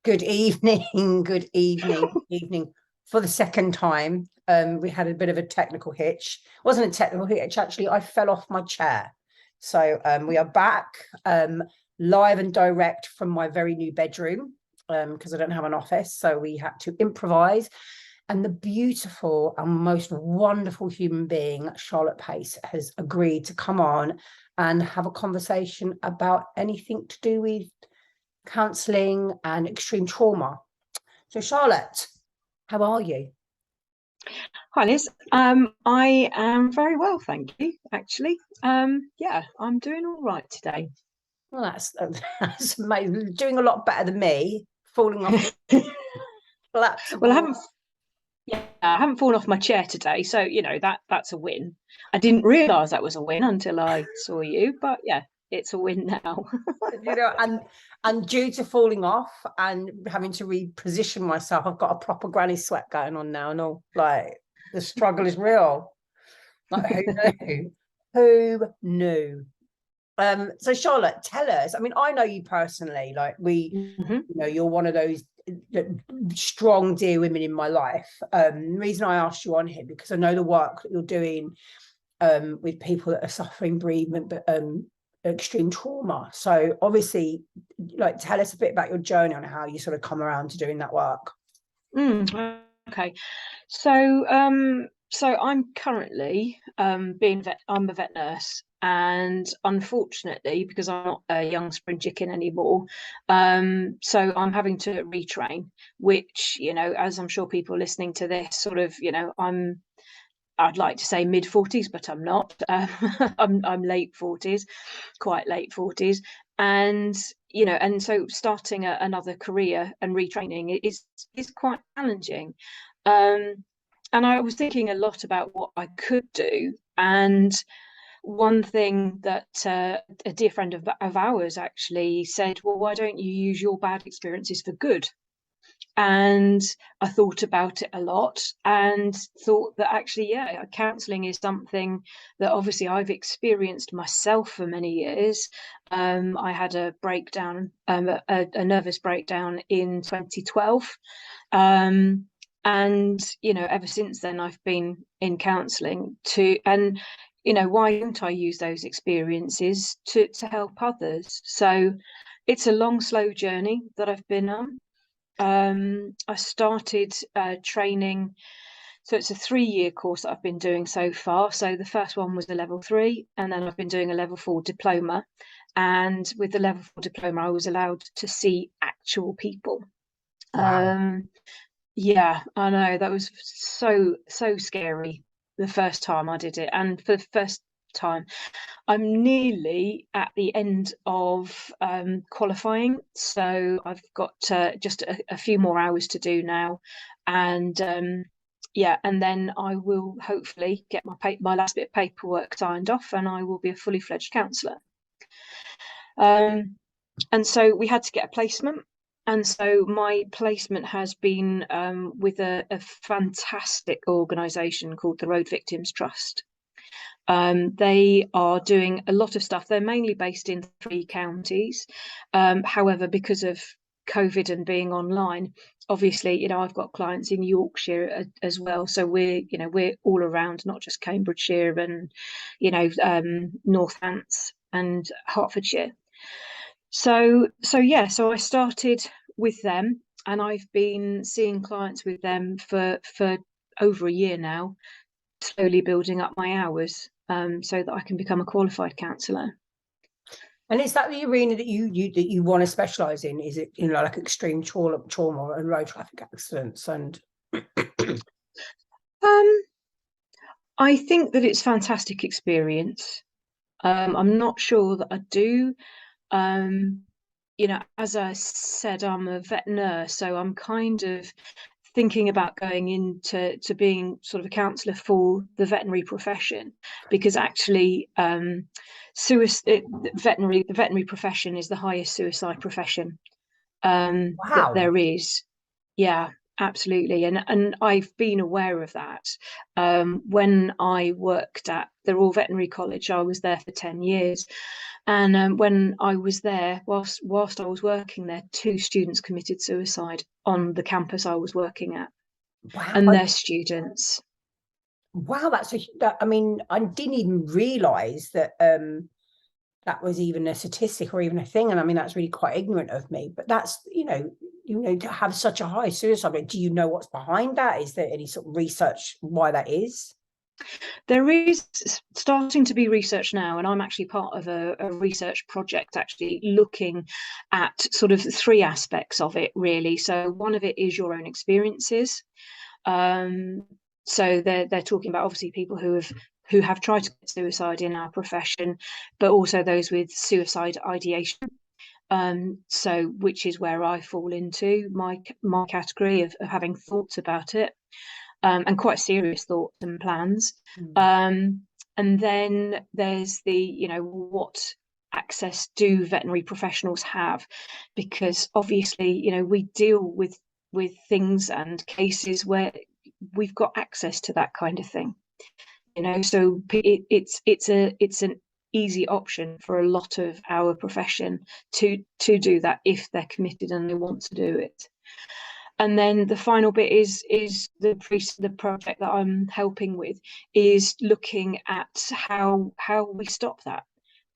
Good evening, good evening, evening. For the second time, we had a bit of a technical hitch. It wasn't a technical hitch, actually. I fell off my chair. So we are back live and direct from my very new bedroom because I don't have an office. So we had to improvise. And the beautiful and most wonderful human being, Charlotte Pace, has agreed to come on and have a conversation about anything to do with counselling and extreme trauma. So, Charlotte, how are you? Hi Liz, I am very well, thank you. Actually, yeah, I'm doing all right today. Well, that's amazing. Doing a lot better than me, falling off Well, collapsible. I haven't fallen off my chair today, so that's a win. I didn't realise that was a win until I saw you, but yeah, it's a win now. And due to falling off and having to reposition myself, I've got a proper granny sweat going on now, and all like the struggle is real. Like who knew? Who knew? So Charlotte, tell us. I mean, I know you personally. Like Mhm. you're one of those strong, dear women in my life. The reason I asked you on here because I know the work that you're doing with people that are suffering bereavement, but extreme trauma. So obviously, like, tell us a bit about your journey on how you sort of come around to doing that work. Okay, so so I'm currently I'm a vet nurse, and unfortunately, because I'm not a young spring chicken anymore, so I'm having to retrain, which, as I'm sure people listening to this sort of, I'd like to say mid 40s, but I'm not. I'm late 40s, quite late 40s, and and so starting another career and retraining is quite challenging. Um, and I was thinking a lot about what I could do, and one thing that a dear friend of ours actually said, well, why don't you use your bad experiences for good? And I thought about it a lot and thought that actually, yeah, counselling is something that obviously I've experienced myself for many years. I had a breakdown, a nervous breakdown in 2012. And, ever since then, I've been in counselling and, why don't I use those experiences to help others? So it's a long, slow journey that I've been on. I started training, so it's a 3-year course that I've been doing so far. So the first one was a level 3, and then I've been doing a level 4 diploma. And with the level 4 diploma, I was allowed to see actual people. Wow. Yeah, I know that was so scary the first time I did it, and for the first time I'm nearly at the end of qualifying, so I've got just a few more hours to do now, and yeah, and then I will hopefully get my last bit of paperwork signed off, and I will be a fully fledged counsellor. And so we had to get a placement. And so my placement has been with a fantastic organisation called the Road Victims Trust. They are doing a lot of stuff. They're mainly based in 3 counties. However, because of COVID and being online, obviously, I've got clients in Yorkshire as well. So we're all around, not just Cambridgeshire and, Northants and Hertfordshire. So I started with them, and I've been seeing clients with them for over a year now, slowly building up my hours so that I can become a qualified counsellor. And is that the arena that you want to specialise in? Is it like extreme trauma and road traffic accidents and? Um, I think that it's fantastic experience. I'm not sure that I do. Um, as I said, I'm a vet nurse, so I'm kind of thinking about going into being sort of a counsellor for the veterinary profession, because actually the veterinary profession is the highest suicide profession that Wow. there is. Yeah. absolutely. And I've been aware of that. When I worked at the Royal Veterinary College, I was there for 10 years. And when I was there, whilst I was working there, 2 students committed suicide on the campus I was working at, Wow. and they're students. Wow, I mean, I didn't even realize that that was even a statistic or even a thing. And I mean, that's really quite ignorant of me, but that's, to have such a high suicide rate. Do you know what's behind that? Is there any sort of research why that is? There is starting to be research now, and I'm actually part of a research project actually looking at sort of 3 aspects of it, really. So one of it is your own experiences. So they're talking about obviously people who have tried to commit suicide in our profession, but also those with suicide ideation. So which is where I fall into my category of having thoughts about it, and quite serious thoughts and plans. And then there's what access do veterinary professionals have? Because obviously, we deal with things and cases where we've got access to that kind of thing. So it's an easy option for a lot of our profession to do that if they're committed and they want to do it. And then the final bit is the project that I'm helping with is looking at how we stop that,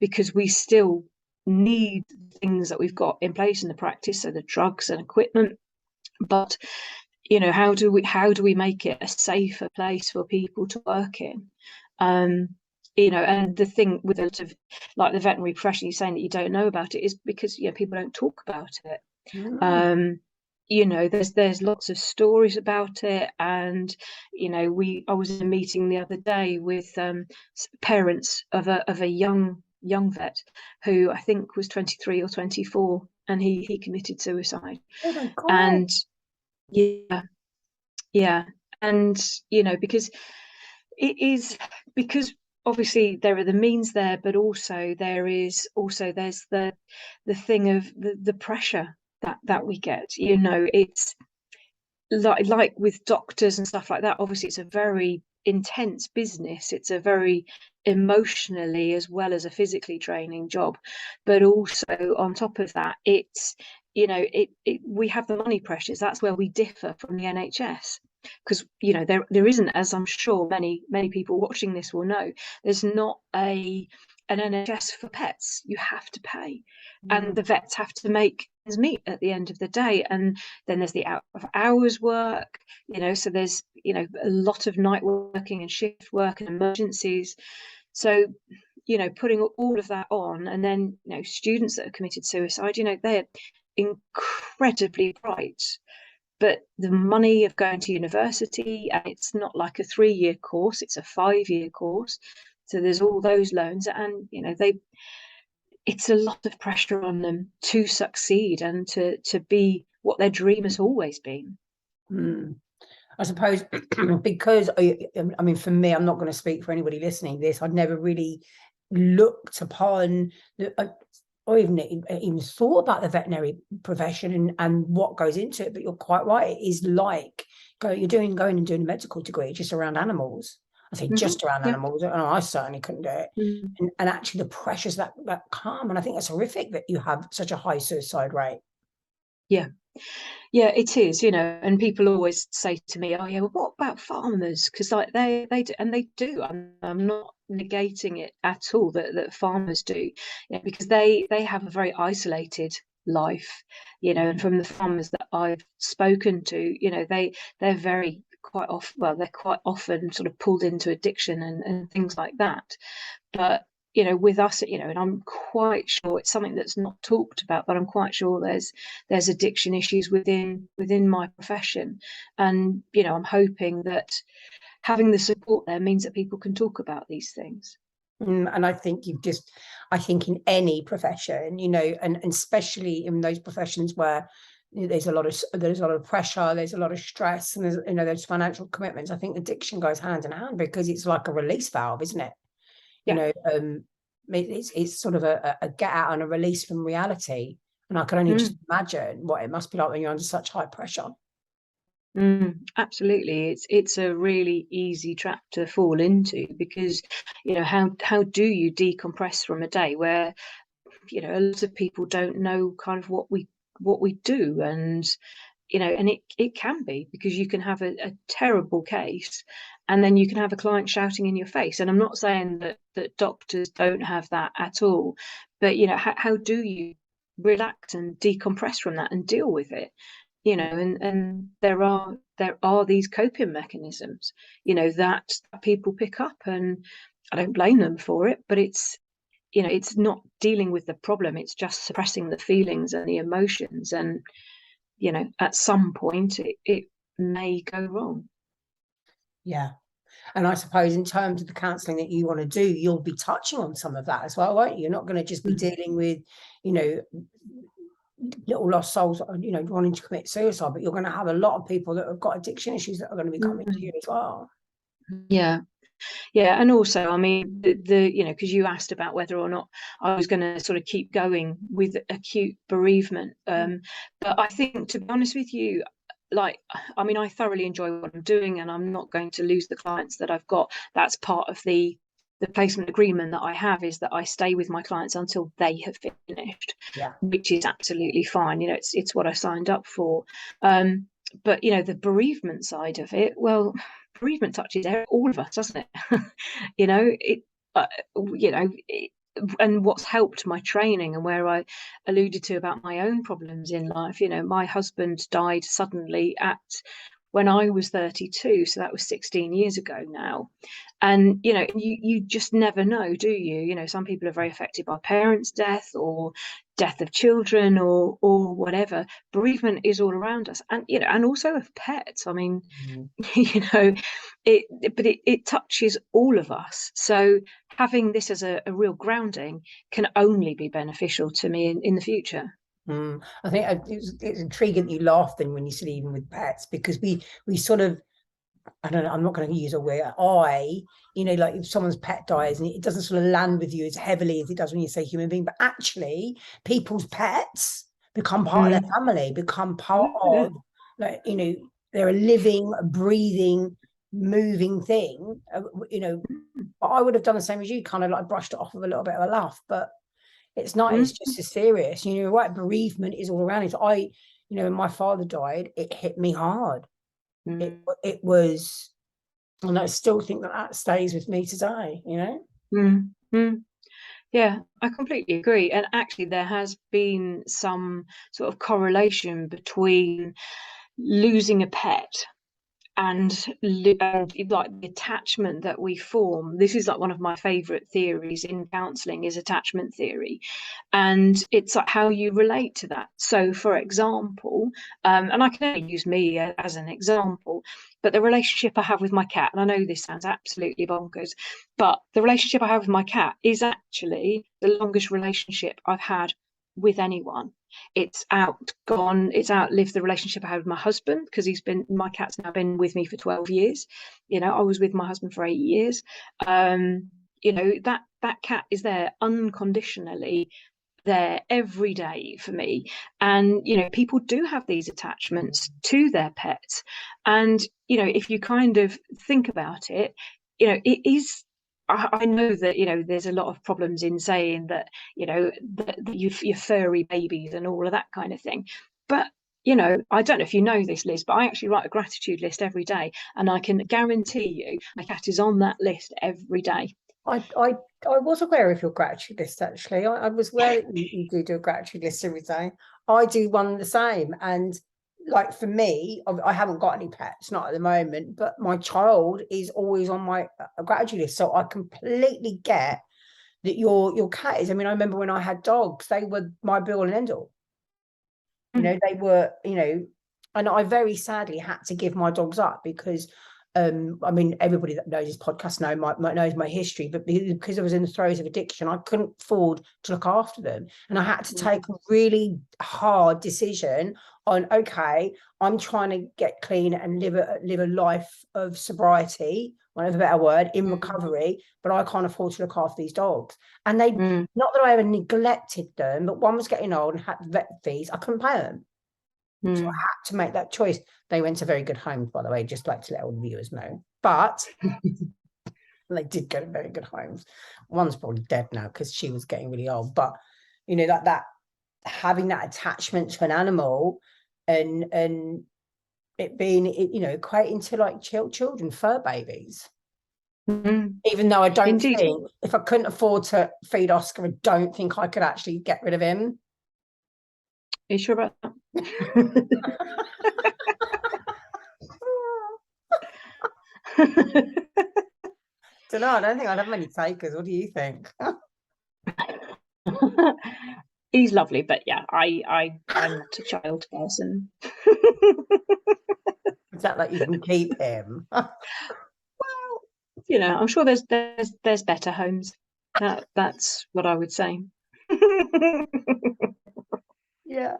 because we still need things that we've got in place in the practice, so the drugs and equipment, but how do we make it a safer place for people to work in? And the thing with a lot of, like, the veterinary profession, you're saying that you don't know about it, is because people don't talk about it. There's lots of stories about it, and I was in a meeting the other day with parents of a young vet who I think was 23 or 24, and he committed suicide. Oh my God. And yeah, and because because obviously there are the means there, but also there's the thing of the pressure that we get. It's like with doctors and stuff like that. Obviously, it's a very intense business. It's a very emotionally as well as a physically draining job, but also on top of that, it's we have the money pressures. That's where we differ from the NHS, because there isn't, as I'm sure many people watching this will know, there's not an NHS for pets. You have to pay, and the vets have to make ends meet at the end of the day. And then there's the out of hours work, so there's a lot of night working and shift work and emergencies. So putting all of that on, and then students that have committed suicide, they're incredibly bright, but the money of going to university, and it's not like a 3-year course, it's a 5-year course, so there's all those loans, and it's a lot of pressure on them to succeed and to be what their dream has always been. I suppose because I mean, for me, I'm not going to speak for anybody listening to this. I'd never really looked upon or even thought about the veterinary profession and what goes into it. But you're quite right. It is like going and doing a medical degree just around animals. I say just around animals. I certainly couldn't do it. And actually the pressures that come. And I think that's horrific that you have such a high suicide rate. Yeah, it is, and people always say to me, oh yeah, well, what about farmers? Because like they do, and they do. I'm not negating it at all that farmers do, because they have a very isolated life, and from the farmers that I've spoken to, they're very quite often, well, they're quite often sort of pulled into addiction and things like that. But with us, and I'm quite sure it's something that's not talked about, but I'm quite sure there's addiction issues within my profession, and I'm hoping that having the support there means that people can talk about these things. And I think I think in any profession, and especially in those professions where there's a lot of pressure, there's a lot of stress, and there's financial commitments. I think addiction goes hand in hand, because it's like a release valve, isn't it? It's sort of a get out and a release from reality. And I can only just imagine what it must be like when you're under such high pressure. Absolutely. It's a really easy trap to fall into, because, how do you decompress from a day where, a lot of people don't know kind of what we do, and and it can be, because you can have a terrible case, and then you can have a client shouting in your face. And I'm not saying that doctors don't have that at all, but how do you relax and decompress from that and deal with it? And there are these coping mechanisms, that people pick up, and I don't blame them for it, but it's not dealing with the problem, it's just suppressing the feelings and the emotions, and at some point it may go wrong. Yeah. And I suppose in terms of the counselling that you want to do, you'll be touching on some of that as well, won't you? You're not going to just be dealing with, little lost souls, wanting to commit suicide, but you're going to have a lot of people that have got addiction issues that are going to be coming to you as well. Yeah. And also, I mean, because you asked about whether or not I was going to sort of keep going with acute bereavement. But I think, to be honest with you, like, I mean, I thoroughly enjoy what I'm doing, and I'm not going to lose the clients that I've got. That's part of the placement agreement that I have, is that I stay with my clients until they have finished, Yeah. which is absolutely fine. It's what I signed up for. But the bereavement side of it, well, bereavement touches all of us, doesn't it? It and what's helped my training, and where I alluded to about my own problems in life, my husband died suddenly when I was 32, so that was 16 years ago now. And you just never know, do you? Some people are very affected by parents' death, or death of children, or whatever. Bereavement is all around us, and also of pets. I mean, it touches all of us. So having this as a real grounding can only be beneficial to me in the future. I think it's intriguing that you laughed then when you said even with pets, because we sort of, I don't know, I'm not going to use a word, like if someone's pet dies and it doesn't sort of land with you as heavily as it does when you say human being, but actually people's pets become part of their family, become part of, like, they're a living, breathing, moving thing, but I would have done the same as you, kind of like brushed it off with a little bit of a laugh, but it's not, it's just as serious. Right, bereavement is all around it. When my father died, it hit me hard. It was, and I still think that stays with me today, Yeah, I completely agree. And actually, there has been some sort of correlation between losing a pet and like the attachment that we form. This is like one of my favorite theories in counseling, is attachment theory, and it's like how you relate to that. So for example, and I can only use me as an example, but the relationship I have with my cat, and I know this sounds absolutely bonkers, but the relationship I have with my cat is actually the longest relationship I've had with anyone. It's outlived the relationship I had with my husband, because my cat's now been with me for 12 years. I was with my husband for 8 years. That cat is there unconditionally, there every day for me. And people do have these attachments to their pets, and if you kind of think about it, it is, I know that there's a lot of problems in saying that that you're furry babies and all of that kind of thing, but I don't know if you know this, Liz, but I actually write a gratitude list every day, and I can guarantee you my cat is on that list every day. I was aware of your gratitude list, actually. I was aware that you do a gratitude list every day. I do one the same. And like for me, I haven't got any pets, not at the moment, but my child is always on my gratitude list. So I completely get that your cat is. I mean, I remember when I had dogs, they were my be all and end all. They were, and I very sadly had to give my dogs up because I mean, everybody that knows this podcast knows my history, but because I was in the throes of addiction, I couldn't afford to look after them. And I had to take a really hard decision on, okay, I'm trying to get clean and live a life of sobriety, one of a better word, in recovery, but I can't afford to look after these dogs. And not that I ever neglected them, but one was getting old and had vet fees. I couldn't pay them. So I had to make that choice. They went to very good homes, by the way, just like to let all the viewers know. But they did go to very good homes. One's probably dead now because she was getting really old. But you know, that having that attachment to an animal and it being, you know, equating to like children, fur babies. Even though I don't Indeed. think, if I couldn't afford to feed Oscar, I don't think I could actually get rid of him. Are you sure about that? Don't know. I don't think I'd have many takers. What do you think? He's lovely, but yeah, I'm not a child person. Is that like you can keep him? Well, you know, I'm sure there's better homes. That's what I would say. Yeah.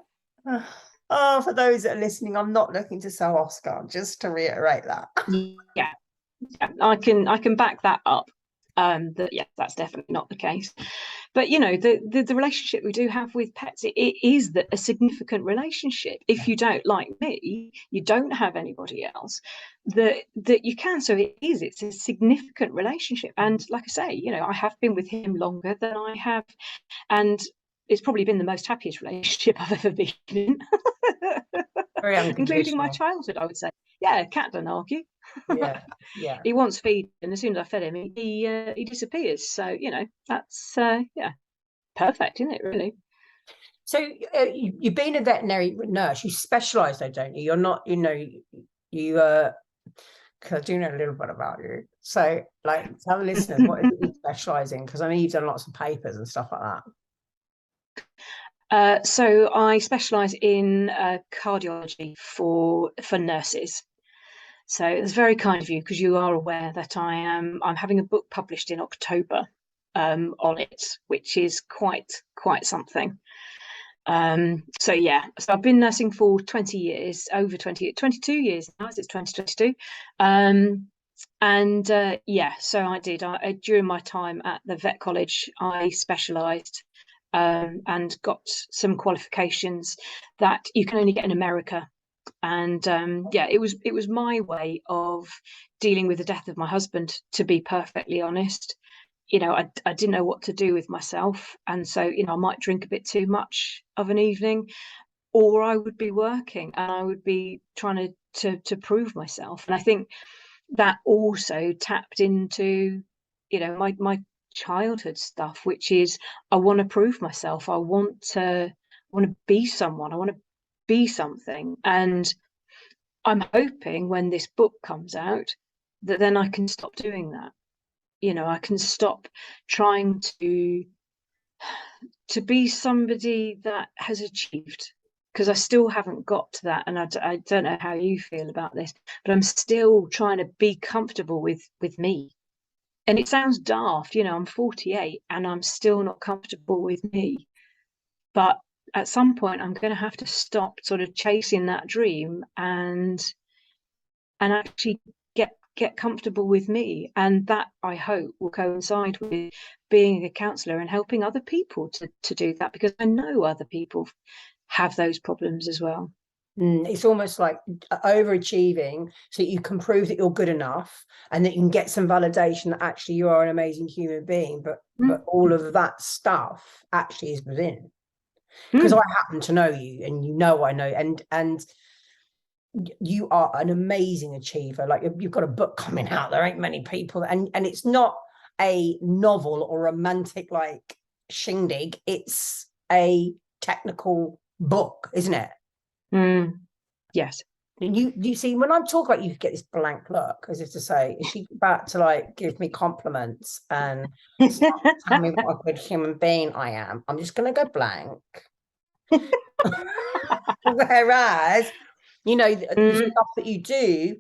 Oh, for those that are listening, I'm not looking to sell Oscar, just to reiterate that. Yeah, I can back that up. That yeah, that's definitely not the case. But you know, the relationship we do have with pets, it is that a significant relationship. If you don't, like me, you don't have anybody else that you can. So it's a significant relationship. And like I say, you know, I have been with him longer than I have, and it's probably been the most happiest relationship I've ever been in. Very Including my unconditional. childhood, I would say. Yeah, cat don't argue. Yeah, yeah. He wants feed, and as soon as I fed him, he disappears. So you know, that's yeah, perfect, isn't it? Really. So you've been a veterinary nurse. You specialise, though, don't you? You're not, you know, you because I do know a little bit about you. So, like, tell the listeners what is it you specialise in? Because I know you've done lots of papers and stuff like that. So I specialise in cardiology for nurses. So it's very kind of you because you are aware that I'm having a book published in October on it, which is quite something. So yeah, so I've been nursing for 20 years, over 22 years now, as it's 2022. And yeah, so I did. During my time at the vet college, I specialised and got some qualifications that you can only get in America. And yeah, it was my way of dealing with the death of my husband, to be perfectly honest. You know, I didn't know what to do with myself, and so you know, I might drink a bit too much of an evening, or I would be working and I would be trying to prove myself. And I think that also tapped into, you know, my childhood stuff, which is I want to prove myself. I want to be someone. I want to be something. And I'm hoping when this book comes out that then I can stop doing that. You know, I can stop trying to be somebody that has achieved, because I still haven't got to that. And I don't know how you feel about this, but I'm still trying to be comfortable with me. And it sounds daft, you know, I'm 48 and I'm still not comfortable with me. But at some point I'm going to have to stop sort of chasing that dream and actually get comfortable with me. And that, I hope, will coincide with being a counsellor and helping other people to do that, because I know other people have those problems as well. It's almost like overachieving so that you can prove that you're good enough and that you can get some validation that actually you are an amazing human being, but all of that stuff actually is within. Because I happen to know you, and you know I know, and you are an amazing achiever. Like, you've got a book coming out, there ain't many people, and it's not a novel or romantic like shindig, it's a technical book, isn't it? Yes. And you see, when I'm talking about, you get this blank look as if to say, is she about to like give me compliments and tell me what a good human being I am? I'm just going to go blank. Whereas, you know, the stuff that you do,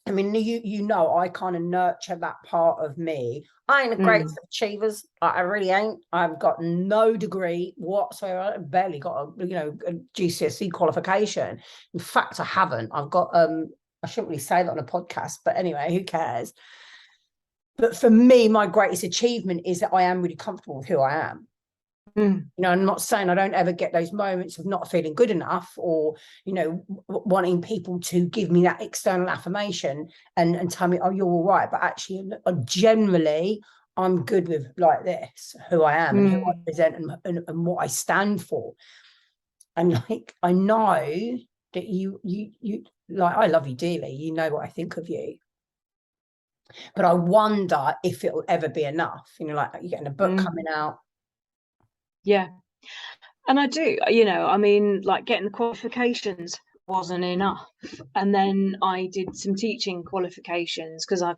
I mean, you know, I kind of nurture that part of me. I ain't the greatest of achievers. I really ain't. I've got no degree whatsoever. I've barely got a, you know, a GCSE qualification. In fact, I haven't. I've got I shouldn't really say that on a podcast, but anyway, who cares? But for me, my greatest achievement is that I am really comfortable with who I am. You know, I'm not saying I don't ever get those moments of not feeling good enough, or, you know, wanting people to give me that external affirmation and tell me, oh, you're all right. But actually, generally, I'm good with like this, who I am and who I present and what I stand for. And like, I know that you like, I love you dearly. You know what I think of you. But I wonder if it'll ever be enough. You know, like, you're getting a book coming out. Yeah. And I do, you know, I mean, like getting the qualifications wasn't enough. And then I did some teaching qualifications because I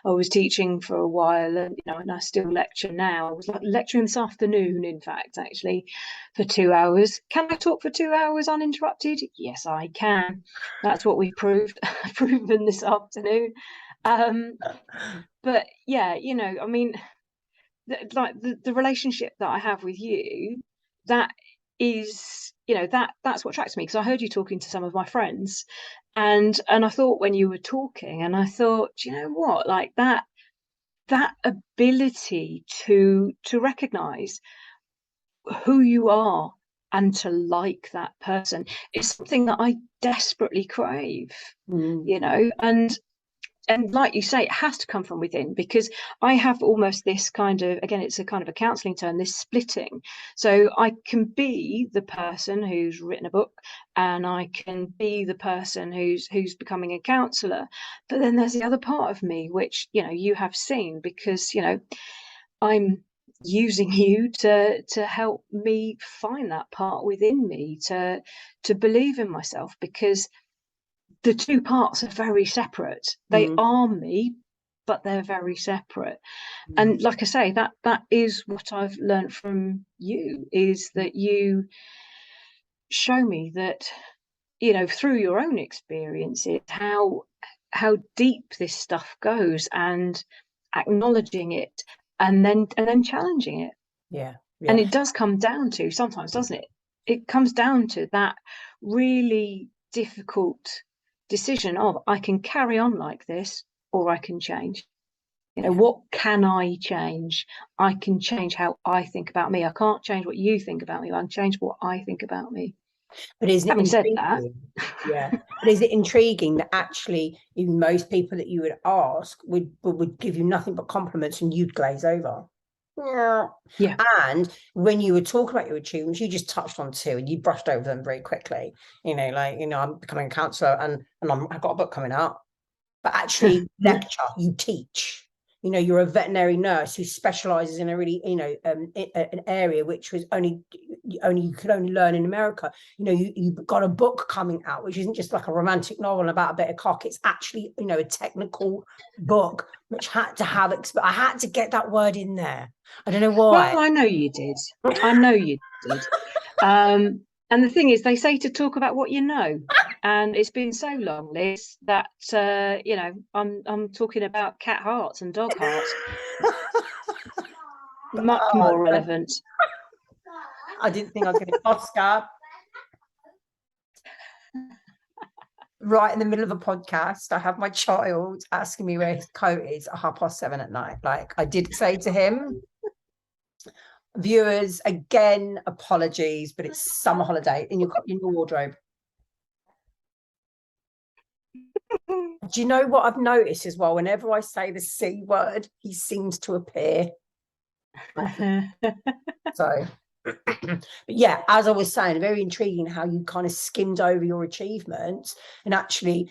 was teaching for a while, and, you know, and I still lecture now. I was like lecturing this afternoon, in fact, actually, for 2 hours. Can I talk for 2 hours uninterrupted? Yes, I can. That's what we proven this afternoon. But yeah, you know, I mean, like the relationship that I have with you, that is, you know, that's what attracts me, because I heard you talking to some of my friends, and I thought when you were talking, and I thought, you know what, like that ability to recognize who you are and to like that person is something that I desperately crave, you know. And like you say, it has to come from within, because I have almost this kind of, again, it's a kind of a counselling term, this splitting. So I can be the person who's written a book, and I can be the person who's becoming a counsellor, but then there's the other part of me, which, you know, you have seen, because, you know, I'm using you to help me find that part within me, to believe in myself, because the two parts are very separate. They are me, but they're very separate. And like I say, that is what I've learned from you, is that you show me that, you know, through your own experiences, how deep this stuff goes, and acknowledging it, and then challenging it. Yeah. And it does come down to, sometimes, doesn't it? It comes down to that really difficult decision of, I can carry on like this, or I can change. You know, what can I change? I can change how I think about me. I can't change what you think about me. I can change what I think about me. But isn't it Having said that, intriguing? Yeah. But is it intriguing that actually even most people that you would ask would give you nothing but compliments, and you'd glaze over? yeah, And when you were talking about your achievements, you just touched on two and you brushed over them very quickly. You know, like, you know, I'm becoming a counsellor, and I've got a book coming out. But actually, yeah, lecture, you teach. You know, you're a veterinary nurse who specializes in a really, you know, an area which was only you could only learn in America. You know, you've got a book coming out, which isn't just like a romantic novel about a bit of cock. It's actually, you know, a technical book, which had to have, I had to get that word in there. I don't know why. well, I know you did. I know you did. And the thing is, they say to talk about what you know, and it's been so long, Liz, that you know, I'm talking about cat hearts and dog hearts. Much more relevant. I didn't think I was getting Oscar right in the middle of a podcast. I have my child asking me where his coat is at 7:30 at night. Like, I did say to him, viewers, again, apologies, but it's summer holiday in your wardrobe. Do you know what I've noticed as well? Whenever I say the C word, he seems to appear. So, but yeah, as I was saying, very intriguing how you kind of skimmed over your achievements, and actually,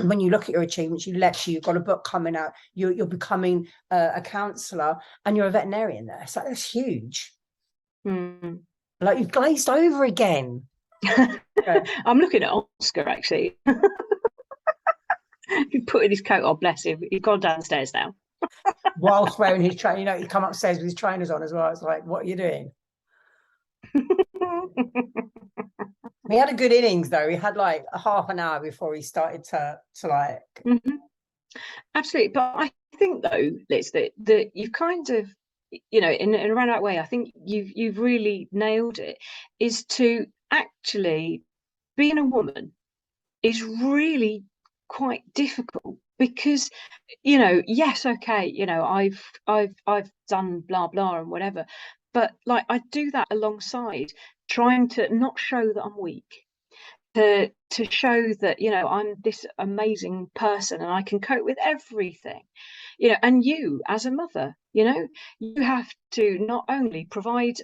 when you look at your achievements, you lecture, you've got a book coming out, you're becoming a counsellor, and you're a veterinarian there. So that's huge. Like, you've glazed over again. I'm looking at Oscar, actually. He's putting his coat on, bless him. He's gone downstairs now. Whilst wearing his train, you know, he come upstairs with his trainers on as well. It's like, what are you doing? We had a good innings though. We had like a half an hour before he started to like. Absolutely, but I think though, Liz, that you've kind of, you know, in a roundabout way, I think you've really nailed it. Is to actually, being a woman is really quite difficult, because, you know, yes, okay, you know, I've done blah blah and whatever, but like I do that alongside trying to not show that I'm weak, to show that, you know, I'm this amazing person and I can cope with everything, you know. And you as a mother, you know, you have to not only provide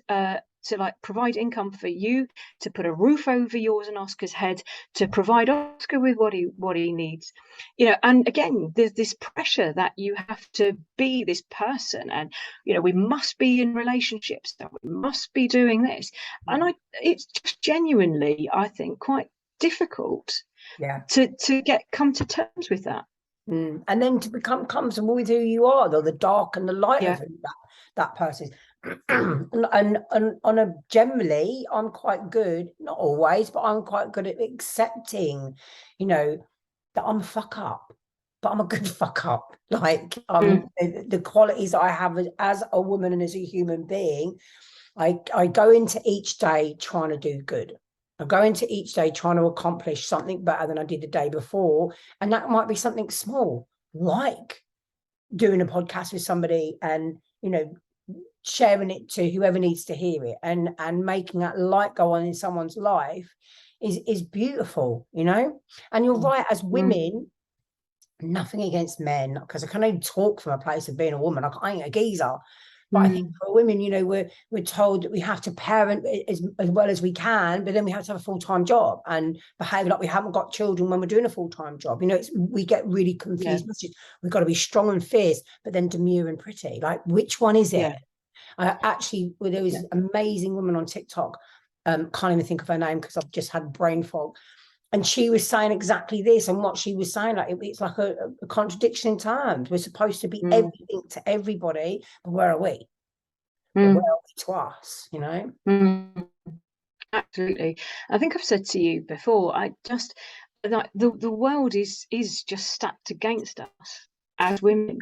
provide income for you, to put a roof over yours and Oscar's head, to provide Oscar with what he needs, you know. And again, there's this pressure that you have to be this person, and you know, we must be in relationships, that we must be doing this. And it's just genuinely, I think, quite difficult to come to terms with that. And then to become comfortable with who you are, though, the dark and the light of who that person is. and on a generally, I'm quite good, not always, but I'm quite good at accepting, you know, that I'm a fuck up, but I'm a good fuck up. Like the qualities I have as a woman and as a human being, I go into each day trying to do good. I go into each day trying to accomplish something better than I did the day before. And that might be something small, like doing a podcast with somebody and, you know, sharing it to whoever needs to hear it, and making that light go on in someone's life is beautiful, you know. And you're right, as women, nothing against men, because I can only talk from a place of being a woman. I ain't a geezer. But I think for women, you know, we're told that we have to parent as well as we can, but then we have to have a full-time job and behave like we haven't got children when we're doing a full-time job. You know, we get really confused. We've got to be strong and fierce, but then demure and pretty. Like, which one is it? Actually, there was an amazing woman on TikTok. Can't even think of her name because I've just had brain fog. And she was saying exactly this, and what she was saying, like it's like a contradiction in terms. We're supposed to be everything to everybody, but where are we? But where are we to us? You know. Absolutely. I think I've said to you before, I just like the world is just stacked against us as women,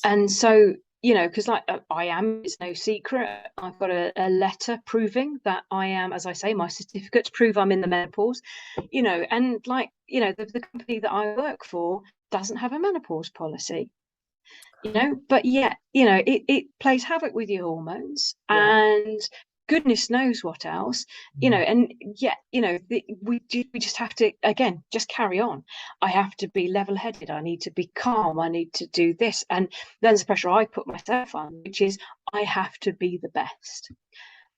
and so, you know, because like I am, it's no secret, I've got a letter proving that I am, as I say, my certificate to prove I'm in the menopause, you know. And like, you know, the company that I work for doesn't have a menopause policy, you know, but yet, you know, it plays havoc with your hormones and goodness knows what else, you know. And yet, you know, we just have to, again, just carry on. I have to be level-headed, I need to be calm, I need to do this. And then there's the pressure I put myself on, which is I have to be the best,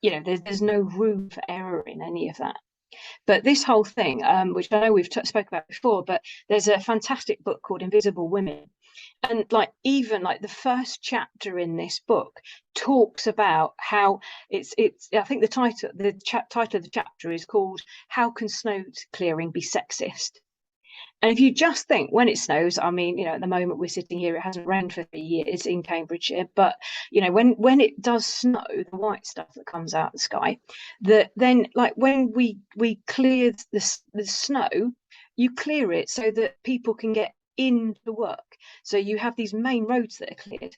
you know. There's no room for error in any of that. But this whole thing, which I know we've spoke about before, but there's a fantastic book called Invisible Women. And like, even like the first chapter in this book talks about how it's I think the title of the chapter is called "How Can Snow Clearing Be Sexist?" And if you just think, when it snows, I mean, you know, at the moment we're sitting here, it hasn't rained for 3 years in Cambridgeshire, but you know, when it does snow, the white stuff that comes out of the sky, that then, like, when we clear the snow, you clear it so that people can get into work. So you have these main roads that are cleared.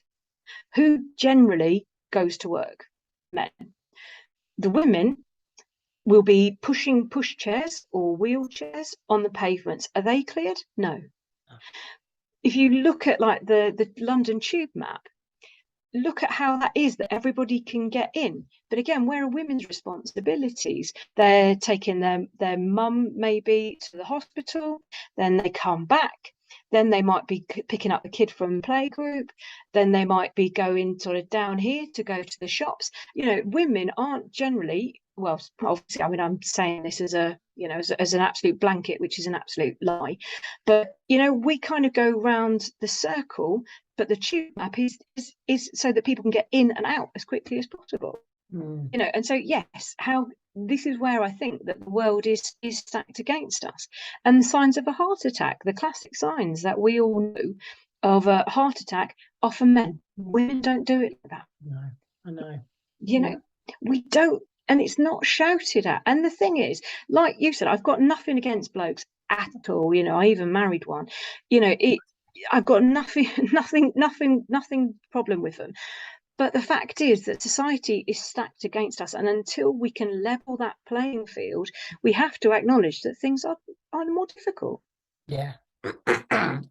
Who generally goes to work? Men. The women will be pushing pushchairs or wheelchairs on the pavements. Are they cleared? No. If you look at like the London Tube map, look at how that is, that everybody can get in. But again, where are women's responsibilities? They're taking their mum maybe to the hospital, then they come back, then they might be picking up the kid from playgroup, then they might be going sort of down here to go to the shops. You know, women aren't generally, well, obviously, I mean, I'm saying this as a, you know, as an absolute blanket, which is an absolute lie. But, you know, we kind of go round the circle, but the tube map is so that people can get in and out as quickly as possible. You know, and so yes, how this is where I think that the world is stacked against us. And the signs of a heart attack, the classic signs that we all know of a heart attack, are for men. Women don't do it like that. No, I know. You know, we don't, and it's not shouted at. And the thing is, like you said, I've got nothing against blokes at all. You know, I even married one. You know, I've got nothing problem with them. But the fact is that society is stacked against us. And until we can level that playing field, we have to acknowledge that things are more difficult. Yeah,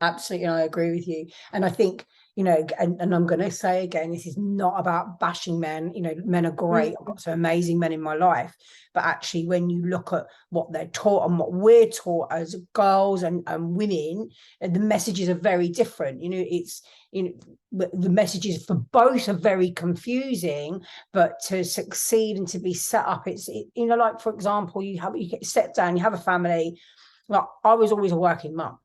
absolutely. I agree with you. And I think, you know, and I'm going to say again, this is not about bashing men. You know, men are great. I've got some amazing men in my life. But actually, when you look at what they're taught and what we're taught as girls and women, the messages are very different. You know, it's, you know, the messages for both are very confusing, but to succeed and to be set up, you know, like, for example, you get set down, you have a family. Like, I was always a working mum.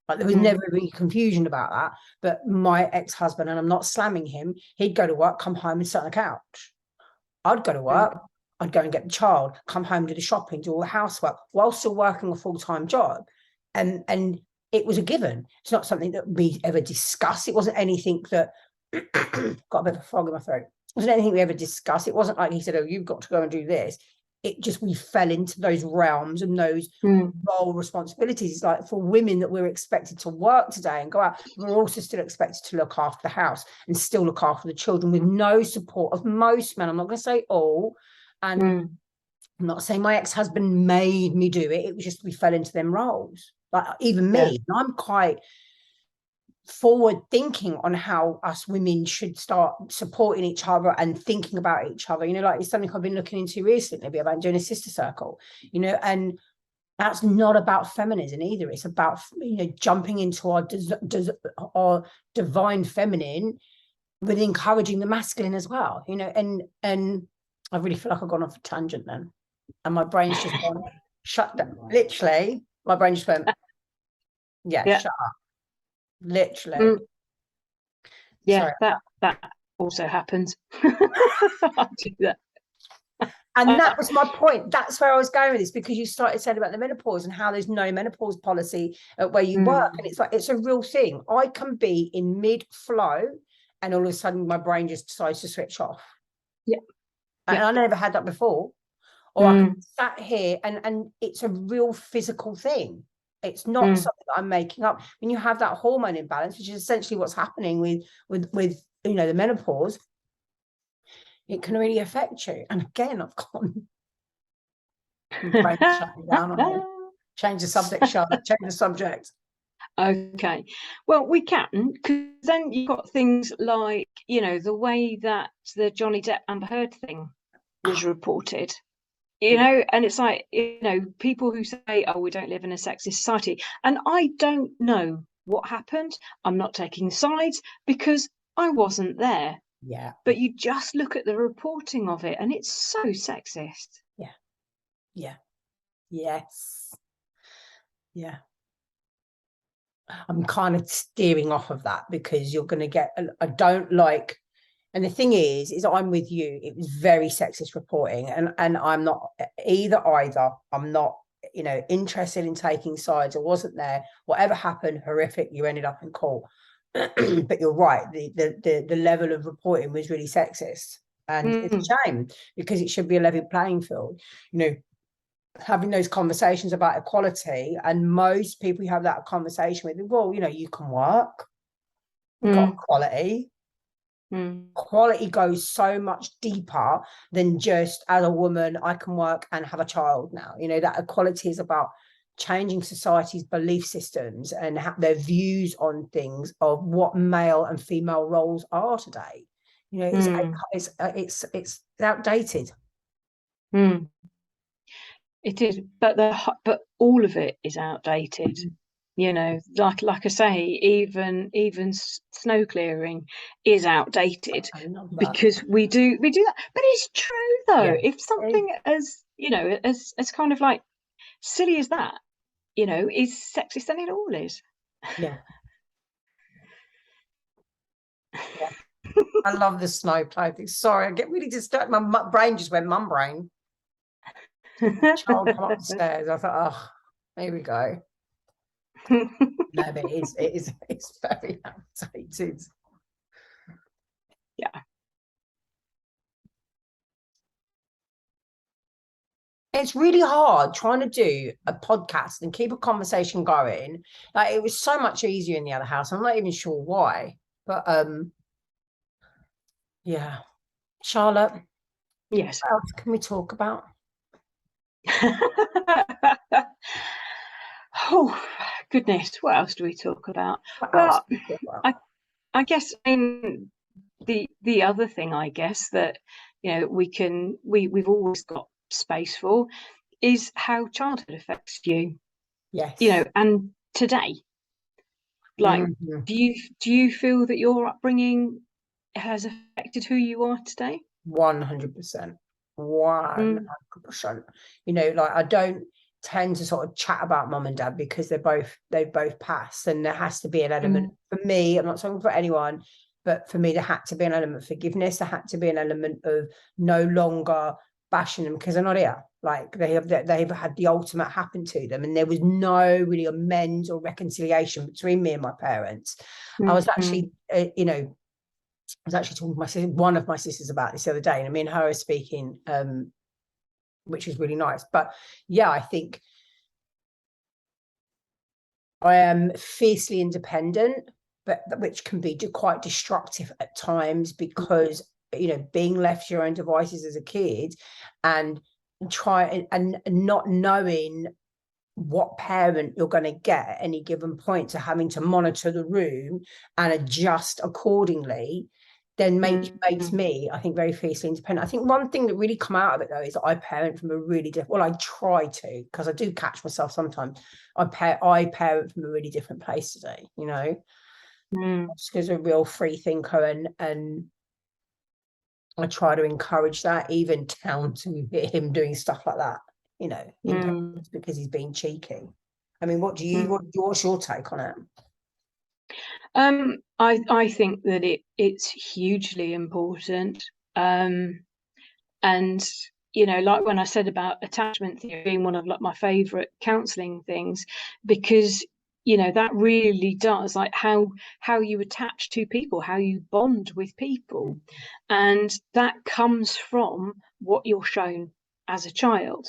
Like, there was never any confusion about that. But my ex-husband, and I'm not slamming him, he'd go to work, come home and sit on the couch. I'd go to work, I'd go and get the child, come home, do the shopping, do all the housework, while still working a full-time job. And it was a given. It's not something that we ever discussed. It wasn't anything that got a bit of a frog in my throat. It wasn't anything we ever discussed. It wasn't like he said, oh, you've got to go and do this. It just, we fell into those realms and those role responsibilities. It's like, for women, that we're expected to work today and go out, we're also still expected to look after the house and still look after the children, with no support of most men. I'm not going to say all, and I'm not saying my ex-husband made me do it. It was just, we fell into them roles. Like, even me, I'm quite forward thinking on how us women should start supporting each other and thinking about each other. You know, like, it's something I've been looking into recently, about doing a sister circle, you know, and that's not about feminism either. It's about, you know, jumping into our divine feminine with encouraging the masculine as well, you know. And I really feel like I've gone off a tangent then, and my brain's just gone shut down. Literally, my brain just went, shut up. Literally. Yeah. Sorry. That also happens. I do that. And that was my point. That's where I was going with this, because you started saying about the menopause and how there's no menopause policy at where you work. And it's like, it's a real thing. I can be in mid-flow and all of a sudden my brain just decides to switch off. And I never had that before. Or I can sat here and it's a real physical thing. It's not something that I'm making up. When you have that hormone imbalance, which is essentially what's happening with you know, the menopause, it can really affect you. And again, I've gone, my brain's shutting down on me. Change the subject, Charlotte. Change the subject. Okay, well, we can, because then you've got things like, you know, the way that the Johnny Depp Amber Heard thing was reported. You know, and it's like, you know, people who say, oh, we don't live in a sexist society. And I don't know what happened. I'm not taking sides because I wasn't there. Yeah. But you just look at the reporting of it and it's so sexist. Yeah. Yeah. Yes. Yeah. I'm kind of steering off of that, because you're going to get, I don't like, and the thing is I'm with you. It was very sexist reporting, and I'm not either. I'm not, you know, interested in taking sides. I wasn't there. Whatever happened, horrific. You ended up in court. But you're right. The level of reporting was really sexist, and it's a shame, because it should be a level playing field. You know, having those conversations about equality, and most people you have that conversation with, well, you know, you can work. We've got equality. Quality goes so much deeper than just, as a woman, I can work and have a child now. You know, that equality is about changing society's belief systems and their views on things of what male and female roles are today. You know, it's outdated. It is, but all of it is outdated. You know, like I say, even snow clearing is outdated, because we do that. But it's true though. If something as, you know, as kind of like silly as that, you know, is sexist, then it all is. Yeah. I love the snow clothing. Sorry, I get really disturbed. My brain just went mum brain. Child come up the stairs. I thought, oh, here we go. No, but it's very outdated. Yeah. It's really hard trying to do a podcast and keep a conversation going. Like, it was so much easier in the other house. I'm not even sure why, but yeah. Charlotte. Yes. What else can we talk about? Oh goodness, what else do we talk about? Well, I guess, I mean, the other thing, I guess, that, you know, we've always got space for is how childhood affects you, you know, Yes. and today, like, Mhm. do you feel that your upbringing has affected who you are today? 100%. Mm, 100%. You know, like I don't tend to sort of chat about mum and dad because they've both passed, and there has to be an element mm, for me. I'm not talking for anyone, but for me, there had to be an element of forgiveness. There had to be an element of no longer bashing them because they're not here. Like they've had the ultimate happen to them, and there was no really amends or reconciliation between me and my parents. I was mm, actually, you know, I was actually talking to my sister, one of my sisters, about this the other day, and me and her are speaking, which is really nice. But yeah, I think I am fiercely independent, but which can be quite destructive at times because, you know, being left to your own devices as a kid and try and not knowing what parent you're going to get at any given point, to having to monitor the room and adjust accordingly, then makes mm, me, I think, very fiercely independent. I think one thing that really come out of it though is that I parent from a really different, well, I try to, because I do catch myself sometimes. I parent from a really different place today, you know. mm, Oscar's a real free thinker, and I try to encourage that, even down to him doing stuff like that, you know, in mm, because he's being cheeky. I mean, mm. what's your take on it? I think that it's hugely important. And you know, like when I said about attachment theory being one of like my favorite counseling things, because you know that really does, like, how you attach to people, how you bond with people, and that comes from what you're shown as a child.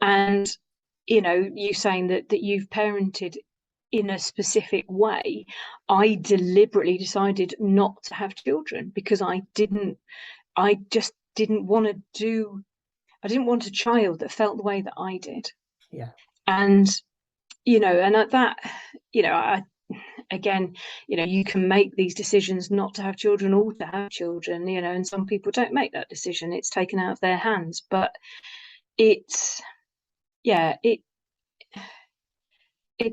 And you know, you saying that you've parented in a specific way, I deliberately decided not to have children because I just didn't want to do, I didn't want a child that felt the way that I did. Yeah, And, you know, and at that, you know, again, you know, you can make these decisions not to have children or to have children, you know, and some people don't make that decision. It's taken out of their hands. But it's, yeah, it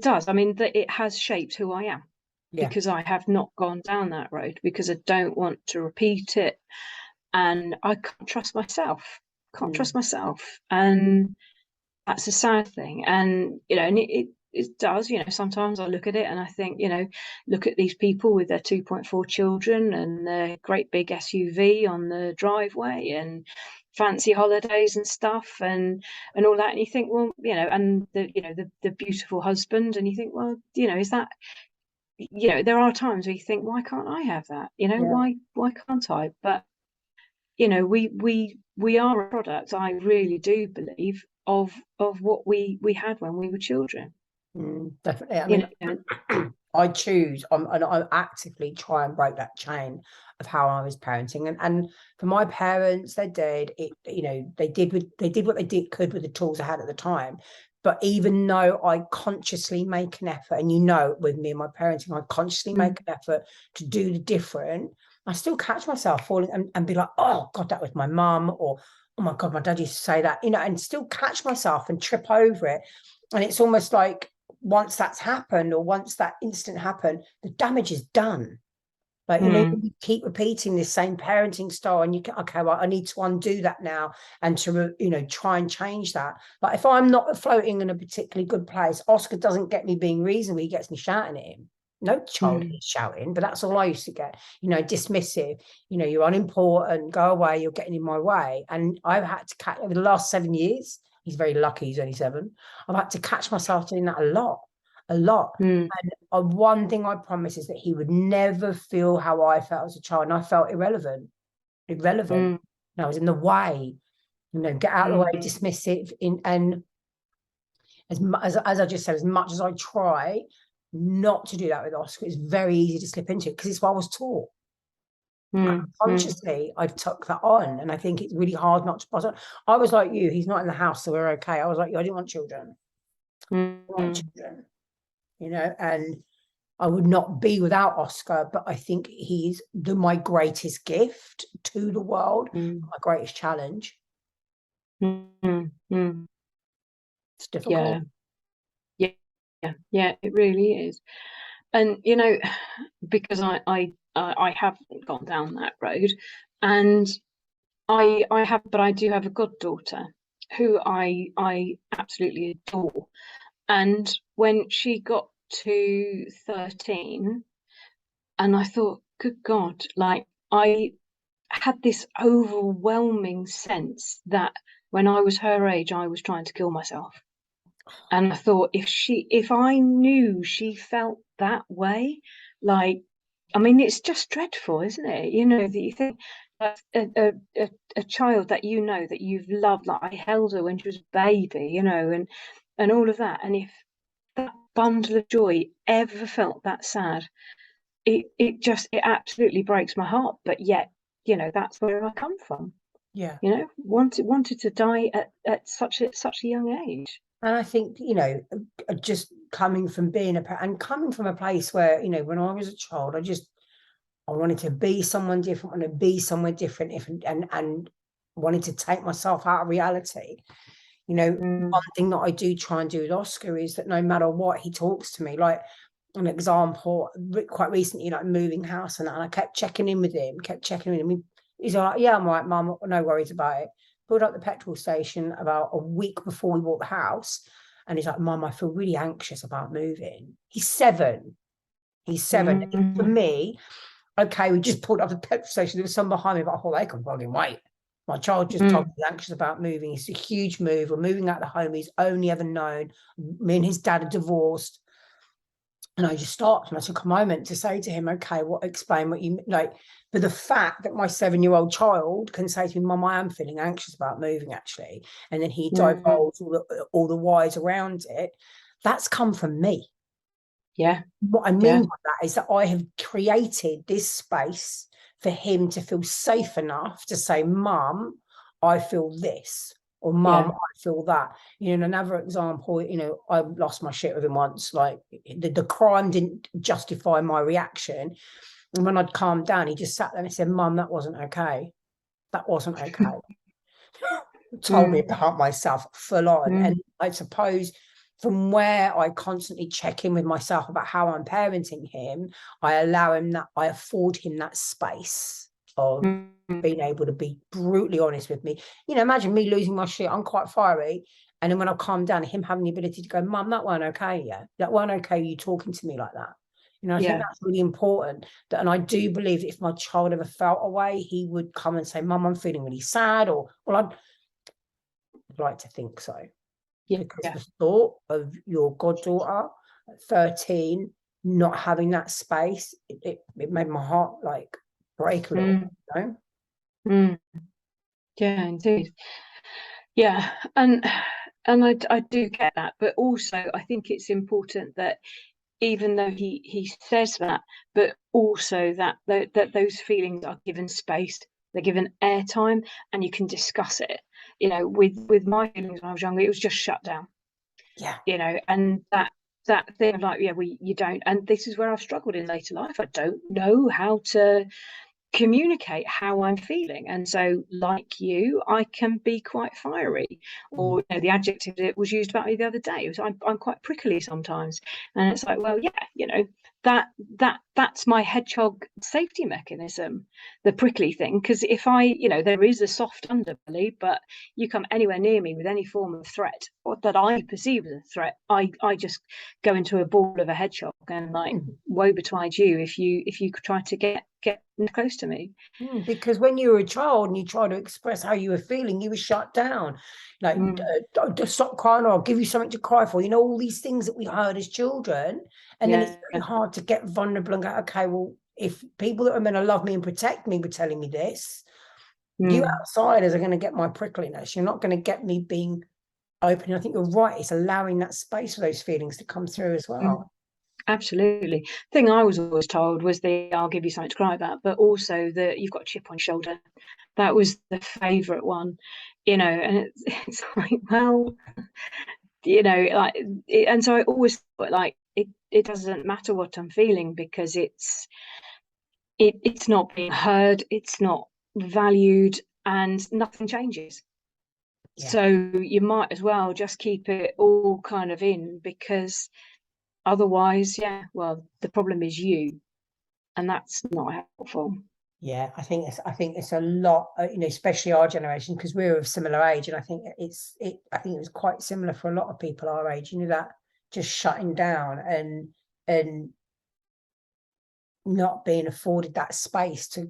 does. I mean, that it has shaped who I am yeah. because I have not gone down that road because I don't want to repeat it. And I can't trust myself. Can't trust Mm, myself. And that's a sad thing. And you know, and it does, you know, sometimes I look at it and I think, you know, look at these people with their 2.4 children and their great big SUV on the driveway and fancy holidays and stuff, and all that, and you think, well, you know, and the, you know, the beautiful husband, and you think, well, you know, is that, you know, there are times where you think, why can't I have that, you know, yeah. why can't I? But you know, we are a product, I really do believe, of what we had when we were children. Definitely. I You mean, know, I choose, and I actively try and break that chain of how I was parenting. And for my parents, they did it, you know, they did what they could with the tools I had at the time. But even though I consciously make an effort, and you know, with me and my parenting, I consciously mm, make an effort to do the different, I still catch myself falling and be like, oh God, that was my mum, or oh my God, my dad used to say that, you know, and still catch myself and trip over it. And it's almost like once that's happened, or once that instant happened, the damage is done. Like, you know, mm, you keep repeating this same parenting style, and you can, okay, well, I need to undo that now, and to, you know, try and change that. But if I'm not floating in a particularly good place, Oscar doesn't get me being reasonable. He gets me shouting at him. No child mm, is shouting, but that's all I used to get, you know, dismissive, you know, you're unimportant, go away, you're getting in my way. And I've had to catch over the last 7 years. He's very lucky, he's only 7. I've had to catch myself doing that a lot, a lot. mm, And one thing I promise is that he would never feel how I felt as a child. And I felt irrelevant. mm, And I was in the way, you know, get out of the way, mm, dismissive. And as I just said, as much as I try not to do that with Oscar, it's very easy to slip into it because it's what I was taught. mm, mm, Consciously, I took that on, and I think it's really hard not to pass on. I was like you, he's not in the house, so we're okay. I was like you, I didn't want children. I didn't want mm, children, you know, and I would not be without Oscar, but I think he's my greatest gift to the world, my greatest challenge. It's difficult. Yeah, it really is. And because I haven't gone down that road, and I do have a goddaughter who I absolutely adore. And when she got to 13, and I thought, good God, like I had this overwhelming sense that when I was her age, I was trying to kill myself. And I thought, if I knew she felt that way, like, I mean, it's just dreadful, isn't it? That you think that a child that that you've loved, like I held her when she was a baby, and all of that. And if that bundle of joy ever felt that sad, it absolutely breaks my heart. But yet, that's where I come from. Yeah. Wanted to die at such a young age. And I think, just coming from coming from a place where, when I was a child, I wanted to be someone different, want to be somewhere different, and wanted to take myself out of reality. One thing that I do try and do with Oscar is that no matter what, he talks to me. Like, an example, quite recently, like moving house, and I kept checking in with him, He's like, yeah, I'm right, Mum, no worries about it. Pulled up the petrol station about a week before we bought the house, and he's like, Mum, I feel really anxious about moving. He's 7. For me, okay, we just pulled up the petrol station. There was someone behind me, but I thought, they can fucking wait. My child just told me he's anxious about moving. It's a huge move. We're moving out of the home he's only ever known. Me and his dad are divorced. And I just stopped and I took a moment to say to him, okay, explain what you like. But the fact that my 7-year-old child can say to me, Mum, I am feeling anxious about moving, actually. And then he divulged all the whys around it. That's come from me. Yeah. What I mean by that is that I have created this space for him to feel safe enough to say, Mum, I feel this. Or Mum, I feel that. Another example, I lost my shit with him once. Like, the crime didn't justify my reaction. And when I'd calmed down, he just sat there and said, Mum, that wasn't okay. That wasn't okay. Told me about myself full on. And I suppose from where I constantly check in with myself about how I'm parenting him, I afford him that space of being able to be brutally honest with me. Imagine me losing my shit. I'm quite fiery. And then when I calm down, him having the ability to go, Mum, that weren't okay. Yeah, that weren't okay. You talking to me like that. I think that's really important. And I do believe that if my child ever felt away, he would come and say, Mum, I'm feeling really sad. Or, well, I'd like to think so. Because the thought of your goddaughter at 13 not having that space, it made my heart like break a little. Yeah, indeed. Yeah, and I do get that, but also I think it's important that even though he says that, but also that those feelings are given space, they're given airtime, and you can discuss it. With my feelings when I was younger, it was just shut down. Yeah. And that thing of like, you don't, and this is where I've struggled in later life. I don't know how to communicate how I'm feeling, and so like you, I can be quite fiery, or the adjective that was used about me the other day was I'm quite prickly sometimes, and it's like, well, that's my hedgehog safety mechanism, the prickly thing, because if there is a soft underbelly, but you come anywhere near me with any form of threat or that I perceive as a threat, I just go into a ball of a hedgehog, and like, woe betide you if you try to get close to me. Because when you were a child and you tried to express how you were feeling, you were shut down. Like, stop crying, or I'll give you something to cry for. All these things that we heard as children. And then it's very hard to get vulnerable and go, okay, well, if people that are meant to love me and protect me were telling me this, you outsiders are going to get my prickliness. You're not going to get me being open. I think you're right. It's allowing that space for those feelings to come through as well. Absolutely. The thing I was always told was I'll give you something to cry about, but also that you've got a chip on your shoulder. That was the favourite one, and it's like, well, and so I always thought, like, it doesn't matter what I'm feeling, because it's not being heard, it's not valued, and nothing changes. Yeah. So you might as well just keep it all kind of in, because otherwise, yeah, well, the problem is you, and that's not helpful. Yeah, I think it's a lot, especially our generation, because we're of similar age, and I think I think it was quite similar for a lot of people our age. That just shutting down and not being afforded that space to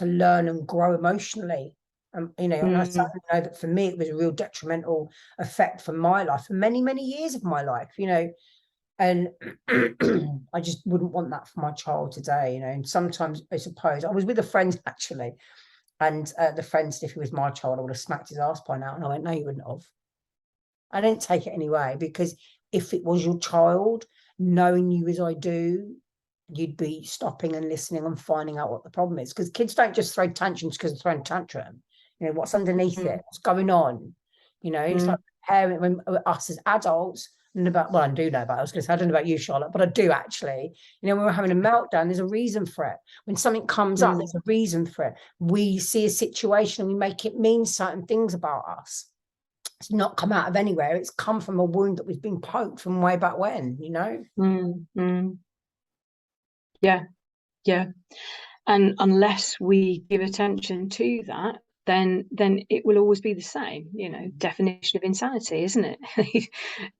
learn and grow emotionally. And I certainly know that for me it was a real detrimental effect for my life, for many, many years of my life. And I just wouldn't want that for my child today. And sometimes I suppose I was with a friend actually, and the friend said if he was my child, I would have smacked his ass by now. And I went, no, you wouldn't have. I didn't take it anyway, because if it was your child, knowing you as I do, you'd be stopping and listening and finding out what the problem is. Because kids don't just throw tantrums because they're throwing a tantrum. What's underneath it? What's going on? It's like parent, when us as adults, well, I do know about it. I was going to say, I don't know about you, Charlotte, but I do actually. When we're having a meltdown, there's a reason for it. When something comes up, there's a reason for it. We see a situation and we make it mean certain things about us. It's not come out of anywhere. It's come from a wound that we've been poked from way back when, Yeah. And unless we give attention to that, then it will always be the same. Definition of insanity, isn't it?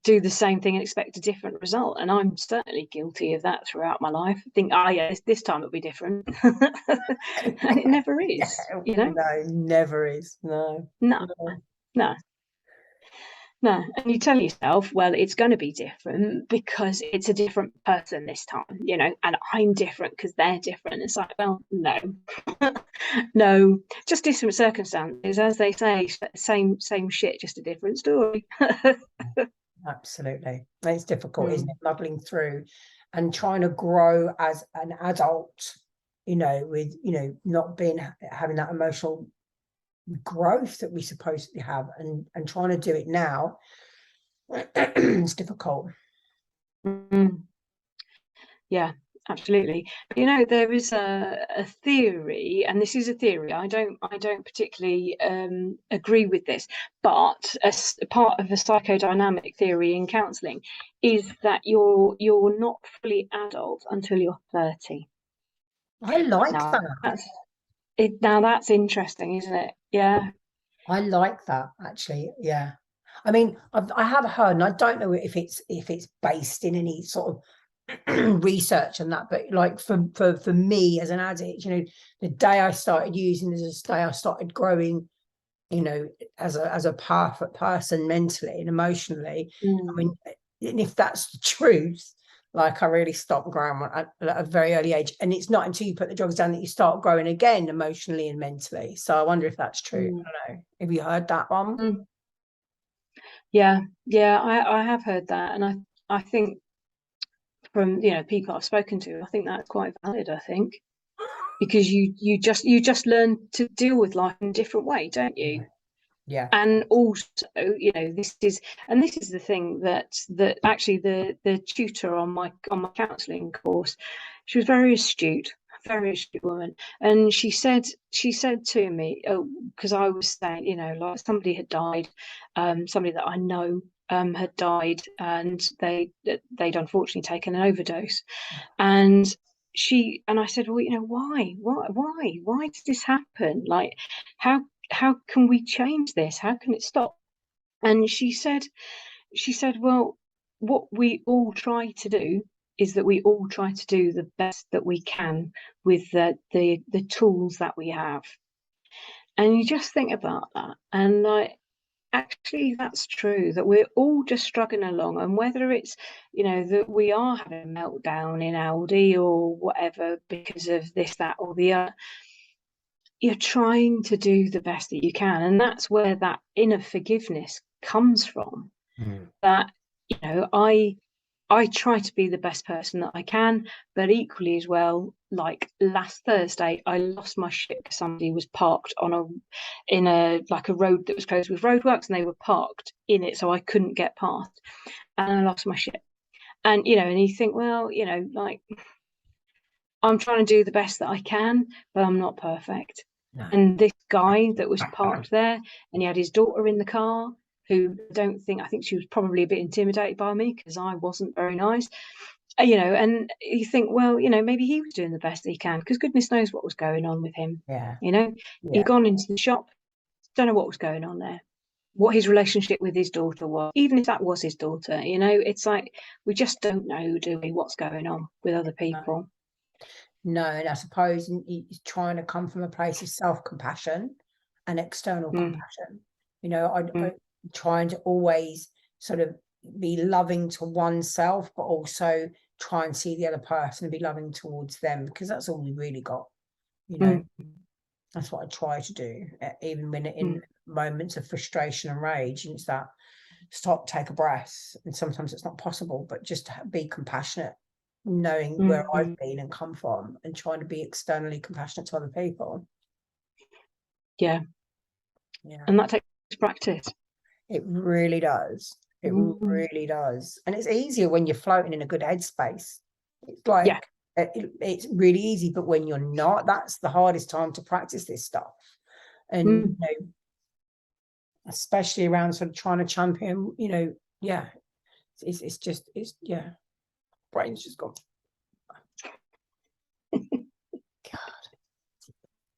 Do the same thing and expect a different result. And I'm certainly guilty of that throughout my life. Think, yeah, this time it'll be different. And it never is. No, never is. No. No, and you tell yourself, well, it's going to be different because it's a different person this time, and I'm different because they're different. It's like, well, no, no, just different circumstances, as they say, same shit, just a different story. Absolutely. It's difficult, isn't it? Muddling through and trying to grow as an adult, with, not having that emotional growth that we supposedly have, and trying to do it now. It's difficult. Yeah, absolutely. But, there is a theory, and this is a theory. I don't particularly agree with this, but a part of a psychodynamic theory in counselling is that you're not fully adult until you're 30. I like that. Now that's interesting, isn't it? Yeah. I like that, actually. Yeah. I mean, I have heard, and I don't know if it's based in any sort of research and that, but like for me as an addict, the day I started using is the day I started growing, as a perfect person mentally and emotionally. I mean, and if that's the truth, like I really stopped growing at a very early age, and it's not until you put the drugs down that you start growing again emotionally and mentally. So I wonder if that's true. I don't know. Have you heard that one? Yeah, I have heard that, and I think from people I've spoken to, I think that's quite valid. I think because you just learn to deal with life in a different way, don't you? Yeah. And also, this is the thing that actually the tutor on my counselling course, she was very astute woman, and she said to me, because I was saying, like somebody had died, somebody that I know had died, and they'd unfortunately taken an overdose, and I said, well, why did this happen? Like, how can we change this? How can it stop? And she said, well, what we all try to do is that we all try to do the best that we can with the tools that we have. And you just think about that, and like, actually that's true, that we're all just struggling along, and whether it's that we are having a meltdown in Aldi or whatever because of this, that, or the other, you're trying to do the best that you can, and that's where that inner forgiveness comes from. That I try to be the best person that I can, but equally as well, like last Thursday, I lost my shit because somebody was parked in a road that was closed with roadworks, and they were parked in it, so I couldn't get past, and I lost my shit. And, you know, and you think, well, you know, like, I'm trying to do the best that I can, but I'm not perfect. No. And this guy that was parked there, and he had his daughter in the car, who I think she was probably a bit intimidated by me because I wasn't very nice. You know, and you think, well, you know, maybe he was doing the best that he can, because goodness knows what was going on with him. Yeah. You know, Yeah. he'd gone into the shop, don't know what was going on there, what his relationship with his daughter was, even if that was his daughter. You know, it's like, we just don't know, do we, what's going on with other people. No, and I suppose he's trying to come from a place of self-compassion and external compassion. You know, I trying to always sort of be loving to oneself, but also try and see the other person and be loving towards them, because that's all we really got. You know, that's what I try to do, even when in moments of frustration and rage. And it's that, stop, take a breath. And sometimes it's not possible, but just to be compassionate, knowing where I've been and come from, and trying to be externally compassionate to other people. Yeah. And that takes practice. It really does. It really does. And it's easier when you're floating in a good headspace. It's like, it's really easy, but when you're not, that's the hardest time to practice this stuff. And you know, especially around sort of trying to champion, you know, it's just brain's just gone. God.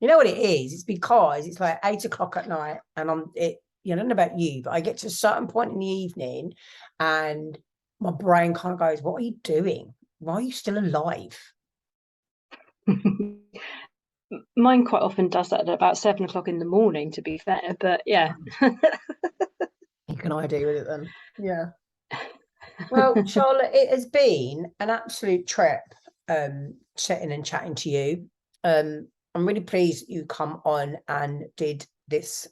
You know what it is? It's because it's like 8 o'clock at night, and I don't know about you, but I get to a certain point in the evening and my brain kind of goes, what are you doing? Why are you still alive? Mine quite often does that at about 7 o'clock in the morning, to be fair, but yeah. You can ID with it then. Yeah. Well, Charlotte, it has been an absolute trip sitting and chatting to you. I'm really pleased you come on and did this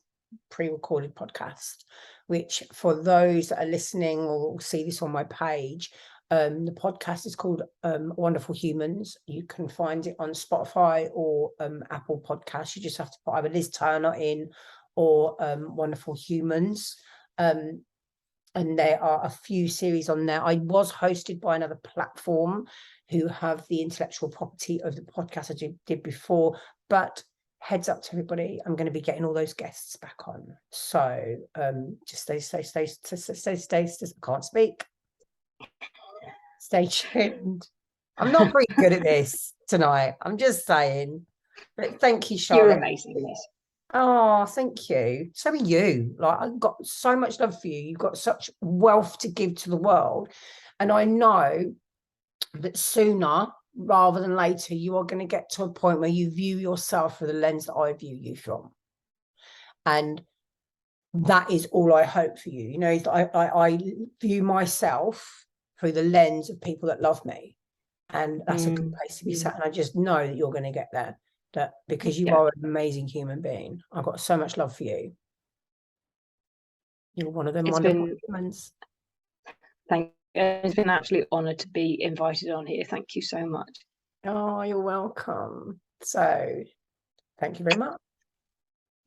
pre-recorded podcast, which, for those that are listening or see this on my page, the podcast is called Wonderful Humans. You can find it on Spotify or Apple Podcasts. You just have to put either Liz Turner in or Wonderful Humans. And there are a few series on there. I was hosted by another platform who have the intellectual property of the podcast I did before, but heads up to everybody, I'm going to be getting all those guests back on. So just stay, I can't speak. Stay tuned. I'm not very good at this tonight, I'm just saying. But thank you, Charlotte. You're amazing, Liz. Oh, thank you. So are you. Like, I've got so much love for you. You've got such wealth to give to the world. And I know that sooner rather than later, you are going to get to a point where you view yourself through the lens that I view you from. And that is all I hope for you. You know, I view myself through the lens of people that love me. And that's a good place to be sat. And I just know that you're going to get there. That because you are an amazing human being. I've got so much love for you. You're one of them wonderful humans. It's been an absolute honour to be invited on here. Thank you so much. Oh, you're welcome. So thank you very much.